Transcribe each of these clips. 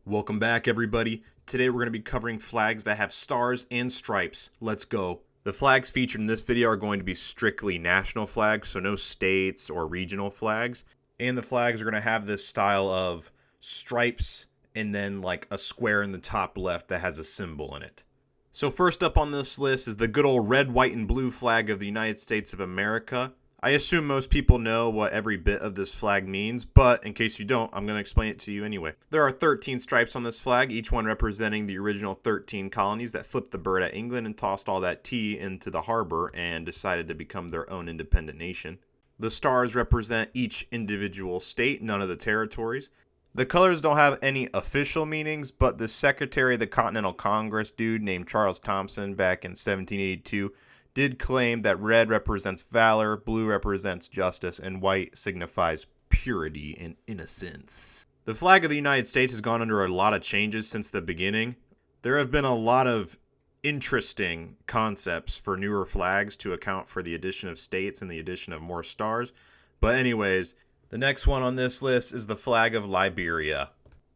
Welcome back, everybody. Today we're going to be covering flags that have stars and stripes. Let's go. The flags featured in this video are going to be strictly national flags, so no states or regional flags. And the flags are going to have this style of stripes and then like a square in the top left that has a symbol in it. So first up on this list is the good old red, white, and blue flag of the United States of America. I assume most people know what every bit of this flag means, but in case you don't, I'm going to explain it to you anyway. There are 13 stripes on this flag, each one representing the original 13 colonies that flipped the bird at England and tossed all that tea into the harbor and decided to become their own independent nation. The stars represent each individual state, none of the territories. The colors don't have any official meanings, but the Secretary of the Continental Congress dude named Charles Thomson back in 1782 did claim that red represents valor, blue represents justice, and white signifies purity and innocence. The flag of the United States has gone under a lot of changes since the beginning. There have been a lot of interesting concepts for newer flags to account for the addition of states and the addition of more stars. But anyways, the next one on this list is the flag of Liberia.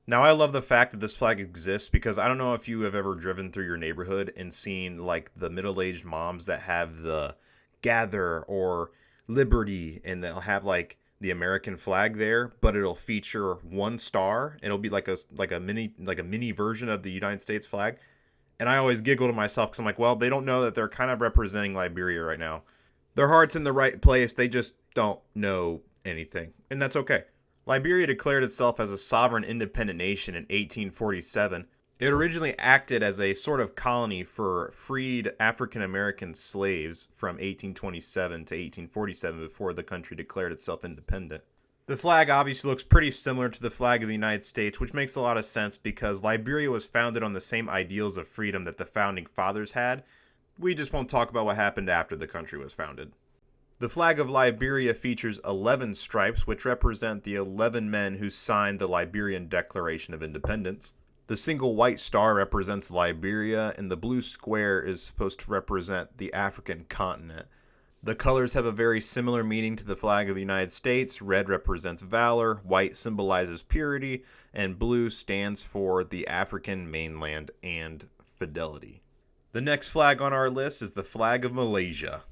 Now, I love the fact that this flag exists because I don't know if you have ever driven through your neighborhood and seen like the middle-aged moms that have the gather or liberty, and they'll have like the American flag there, but it'll feature one star. It'll be like a mini version of the United States flag. And I always giggle to myself because I'm like, well, they don't know that they're kind of representing Liberia right now. Their heart's in the right place. They just don't know anything, and that's okay. Liberia declared itself as a sovereign independent nation in 1847. It originally acted as a sort of colony for freed African American slaves from 1827 to 1847 before the country declared itself independent. The flag obviously looks pretty similar to the flag of the United States, which makes a lot of sense because Liberia was founded on the same ideals of freedom that the founding fathers had. We just won't talk about what happened after the country was founded. The flag of Liberia features 11 stripes, which represent the 11 men who signed the Liberian Declaration of Independence. The single white star represents Liberia, and the blue square is supposed to represent the African continent. The colors have a very similar meaning to the flag of the United States. Red represents valor, white symbolizes purity, and blue stands for the African mainland and fidelity. The next flag on our list is the flag of Malaysia.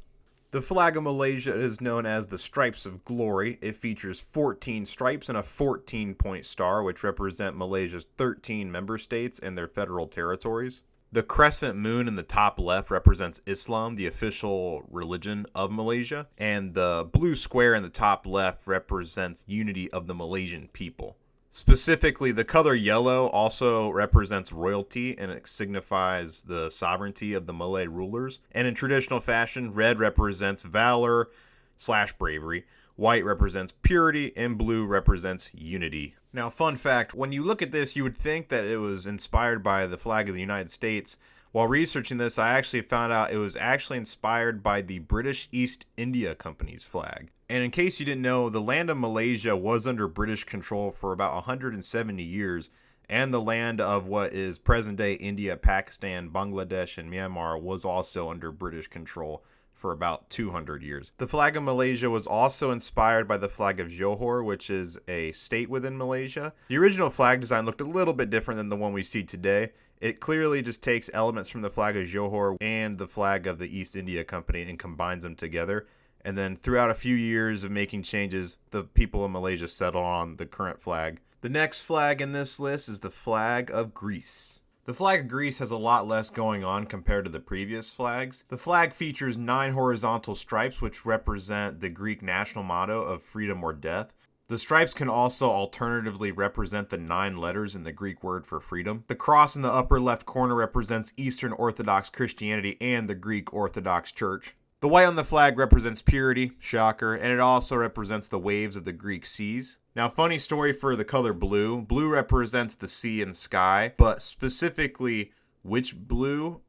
The flag of Malaysia is known as the Stripes of Glory. It features 14 stripes and a 14-point star, which represent Malaysia's 13 member states and their federal territories. The crescent moon in the top left represents Islam, the official religion of Malaysia, and the blue square in the top left represents unity of the Malaysian people. Specifically, the color yellow also represents royalty, and it signifies the sovereignty of the Malay rulers. And in traditional fashion, red represents valor/bravery, white represents purity, and blue represents unity. Now, fun fact, when you look at this, you would think that it was inspired by the flag of the United States. While researching this, I actually found out it was actually inspired by the British East India Company's flag. And in case you didn't know, the land of Malaysia was under British control for about 170 years, and the land of what is present-day India, Pakistan, Bangladesh, and Myanmar was also under British control for about 200 years. The flag of Malaysia was also inspired by the flag of Johor, which is a state within Malaysia. The original flag design looked a little bit different than the one we see today. It clearly just takes elements from the flag of Johor and the flag of the East India Company and combines them together. And then throughout a few years of making changes, the people of Malaysia settled on the current flag. The next flag in this list is the flag of Greece. The flag of Greece has a lot less going on compared to the previous flags. The flag features 9 horizontal stripes, which represent the Greek national motto of freedom or death. The stripes can also alternatively represent the 9 letters in the Greek word for freedom. The cross in the upper left corner represents Eastern Orthodox Christianity and the Greek Orthodox Church. The white on the flag represents purity, shocker, and it also represents the waves of the Greek seas. Now, funny story for the color blue. Blue represents the sea and sky, but specifically which blue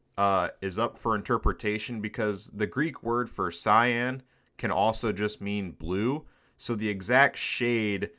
is up for interpretation because the Greek word for cyan can also just mean blue. So the exact shade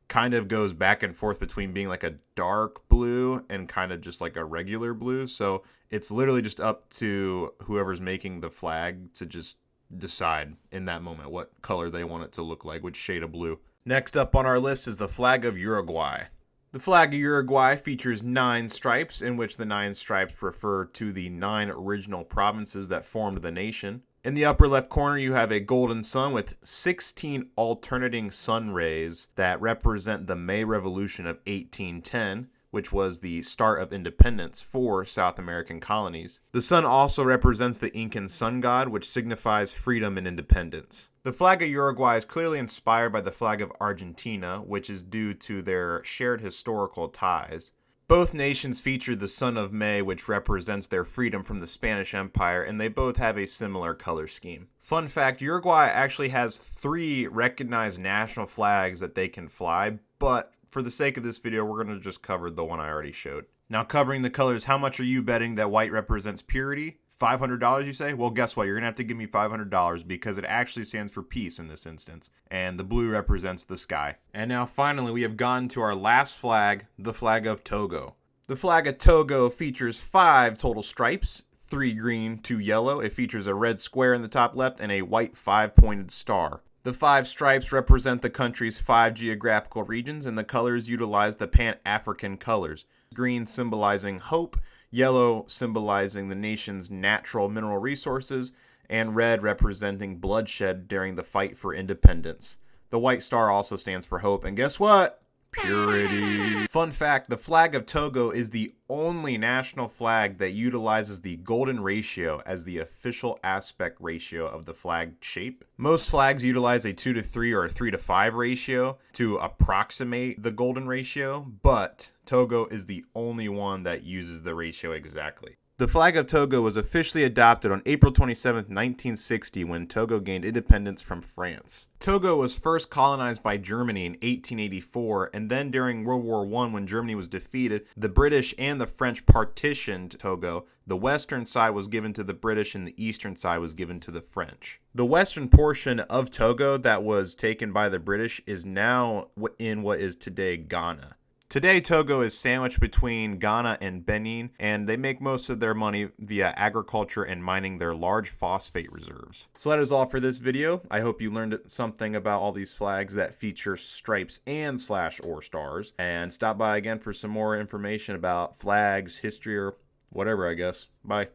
kind of goes back and forth between being like a dark blue and kind of just like a regular blue. So it's literally just up to whoever's making the flag to just decide in that moment what color they want it to look like, which shade of blue. Next up on our list is the flag of Uruguay. The flag of Uruguay features 9 stripes, in which the 9 stripes refer to the 9 original provinces that formed the nation. In the upper left corner, you have a golden sun with 16 alternating sun rays that represent the May Revolution of 1810, which was the start of independence for South American colonies. The sun also represents the Incan sun god, which signifies freedom and independence. The flag of Uruguay is clearly inspired by the flag of Argentina, which is due to their shared historical ties. Both nations feature the Sun of May, which represents their freedom from the Spanish Empire, and they both have a similar color scheme. Fun fact, Uruguay actually has 3 recognized national flags that they can fly, but for the sake of this video, we're going to just cover the one I already showed. Now, covering the colors, how much are you betting that white represents purity? $500, you say? Well, guess what? You're going to have to give me $500 because it actually stands for peace in this instance. And the blue represents the sky. And now, finally, we have gotten to our last flag, the flag of Togo. The flag of Togo features 5 total stripes, 3 green, 2 yellow. It features a red square in the top left and a white 5-pointed star. The 5 stripes represent the country's 5 geographical regions, and the colors utilize the Pan-African colors. Green symbolizing hope, yellow symbolizing the nation's natural mineral resources, and red representing bloodshed during the fight for independence. The white star also stands for hope, and guess what? Purity. Fun fact, the flag of Togo is the only national flag that utilizes the golden ratio as the official aspect ratio of the flag shape. Most flags utilize a 2:3 or a 3:5 ratio to approximate the golden ratio, but Togo is the only one that uses the ratio exactly. The flag of Togo was officially adopted on April 27, 1960, when Togo gained independence from France. Togo was first colonized by Germany in 1884, and then during World War I, when Germany was defeated, the British and the French partitioned Togo. The western side was given to the British and the eastern side was given to the French. The western portion of Togo that was taken by the British is now in what is today Ghana. Today, Togo is sandwiched between Ghana and Benin, and they make most of their money via agriculture and mining their large phosphate reserves. So that is all for this video. I hope you learned something about all these flags that feature stripes and / or stars. And stop by again for some more information about flags, history, or whatever, I guess. Bye.